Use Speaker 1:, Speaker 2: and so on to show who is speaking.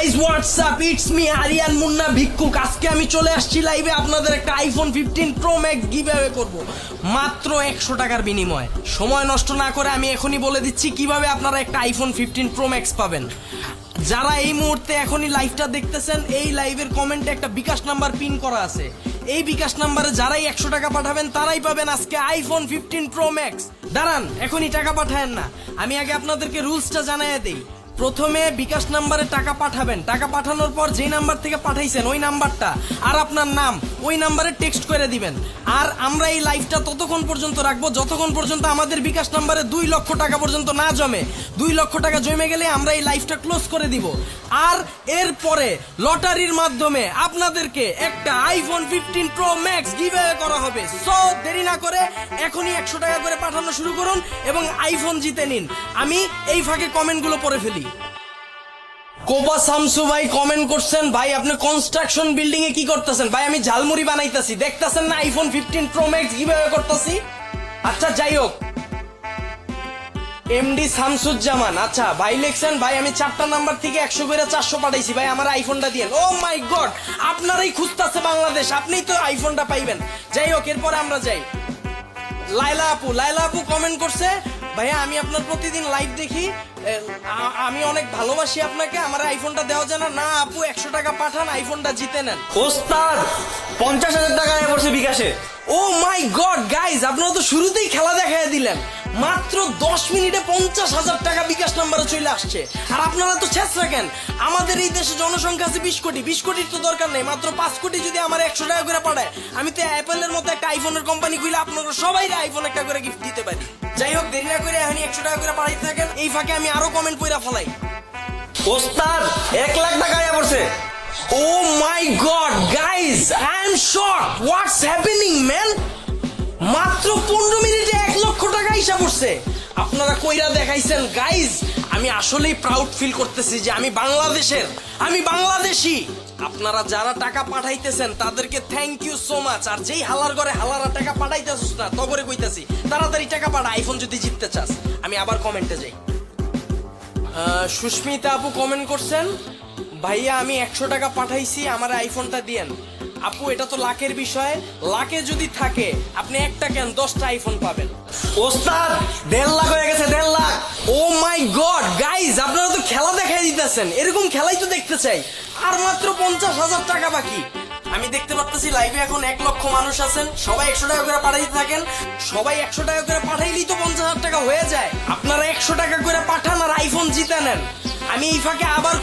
Speaker 1: Guys WhatsApp, it's me Aryan Munna ভিক্ষুক। আজকে আমি চলে আসছি লাইভে আপনাদের একটা আইফোন 15 প্রো ম্যাক্স গিভঅ্যাওয়ে করব মাত্র 100 টাকার বিনিময়ে। সময় নষ্ট না করে আমি এখনই বলে দিচ্ছি কিভাবে আপনারা একটা আইফোন 15 প্রো ম্যাক্স পাবেন। যারা এই মুহূর্তে এখনই লাইভটা দেখতেছেন, এই লাইভের কমেন্টে একটা বিকাশ নাম্বার পিন করা আছে। এই বিকাশ নাম্বারে যারাই 100 টাকা পাঠাবেন তারাই পাবেন আজকে আইফোন 15 প্রো ম্যাক্স। দাঁড়ান, এখনই টাকা পাঠায়েন না, আমি আগে আপনাদেরকে রুলসটা জানাইয়া দেই। প্রথমে বিকাশ নাম্বারে টাকা পাঠাবেন। টাকা পাঠানোর পর যে নাম্বার থেকে পাঠাইছেন ওই নাম্বারটা আর আপনার নাম ওই নাম্বারে টেক্সট করে দিবেন। আর আমরা এই লাইভটা ততক্ষণ পর্যন্ত রাখবো যতক্ষণ পর্যন্ত আমাদের বিকাশ নাম্বারে 2 লক্ষ টাকা পর্যন্ত না জমে। 2 লক্ষ টাকা জমে গেলে আমরা এই লাইভটা ক্লোজ করে দিব। আর এরপরে লটারির মাধ্যমে আপনাদেরকে একটা আইফোন 15 প্রো ম্যাক্স গিভঅ্যাওয়ে করা হবে। সো দেরি না করে এখনই 100 টাকা করে পাঠানো শুরু করুন এবং আইফোন জিতে নিন। আমি এই ফাঁকে কমেন্টগুলো পড়ে ফেলি। কোবা শামসু ভাই কমেন্ট করছেন, ভাই আপনি কনস্ট্রাকশন বিল্ডিং এ কি করতেছেন? ভাই আমি ঝালমুড়ি বানাইতাছি, দেখতেছেন না আইফোন 15 প্রো ম্যাক্স গিভঅ্যাওয়ে করতেছি। আচ্ছা যাই হোক, এমডি শামসুজ্জামান, আচ্ছা ভাই লিখছেন, ভাই আমি 4টা নাম্বার থেকে 100 করে 400 পাঠাইছি, ভাই আমার আইফোনটা দিয়েন। ও মাই গড, আপনারাই খুঁজতেছে বাংলাদেশ, আপনিই তো আইফোনটা পাইবেন। যাই হোক, এরপরে আমরা যাই। লাইলা আপু কমেন্ট করছে, ভাইয়া আমি আপনার প্রতিদিন লাইভ দেখি, আমি অনেক ভালোবাসি আপনাকে, আমার আইফোনটা দেওয়া যায় না? না আপু, 100 টাকা পাঠান, আইফোনটা জিতে নেন।
Speaker 2: ওস্তাদ 50,000 টাকা আয় পড়ছে বিকাশে।
Speaker 1: ও মাই গড গাইজ, আপনারা তো শুরুতেই খেলা দেখাই দিলেন। মাত্র 10 মিনিটে 50,000 টাকা বিকাশ নাম্বারে চলে আসছে। আর আপনারা তো শেষ রাখেন, আমাদের এই দেশে জনসংখ্যা আছে 20 কোটি। 20 কোটির তো দরকার নেই, মাত্র 5 কোটি যদি আমার 100 টাকা করে পাঠায়, আমি তো অ্যাপেলের মতো একটা আইফোনের কোম্পানি খুলে আপনারা সবাই আইফোন একটা করে গিফট দিতে পারি। যাই হোক, দেরি না করে এখন 100 টাকা করে পাঠাইতে থাকেন। এই ফাঁকে আমি আরো কমেন্ট পড়া ফেলাই।
Speaker 2: ওস্তাদ 1 লাখ টাকা আয় পড়ছে।
Speaker 1: Oh my god guys, I am shocked. What's happening man? মাত্র 15 মিনিটে 1 লক্ষ টাকা হিসাব করছে। আপনারা কইরা দেখাইছেন গাইজ। আমি আসলেই প্রাউড ফিল করতেছি যে আমি বাংলাদেশি। আপনারা যারা টাকা পাঠাইতেছেন তাদেরকে থ্যাংক ইউ সো মাচ। আর যেই হালার ঘরে হালারা টাকা পাঠাইতেছিস না, তবরে কইতাছি তাড়াতাড়ি টাকা পাঠা, আইফোন যদি জিততে চাস। আমি আবার কমেন্টে যাই। সুস্মিতা আপু কমেন্ট করছেন, ভাইয়া আমি 100 টাকা পাঠাইছি, আমার আইফোনটা দিয়েন। আপু এটা তো লাখের বিষয়, লাখে যদি থাকে আপনি একটা কেন 10টা আইফোন পাবেন।
Speaker 2: ওস্তাদ 1.5 লাখ হয়ে গেছে, 1.5 লাখ।
Speaker 1: ও মাই গড গাইজ, আপনারা তো খেলা দেখাই দিতেছেন, এরকম খেলাই তো দেখতে চাই। আর মাত্র 50,000 টাকা বাকি। আমি দেখতে পাচ্ছি লাইভে এখন 1 লক্ষ মানুষ আছেন, সবাই 100 টাকা করে পাঠাইতে থাকেন। সবাই 100 টাকা করে পাঠাইলেই তো 50,000 টাকা হয়ে যায়। আপনারা 100 টাকা করে পাঠান আর আইফোন জিতে নেন। আমি এই ফাঁকে আবার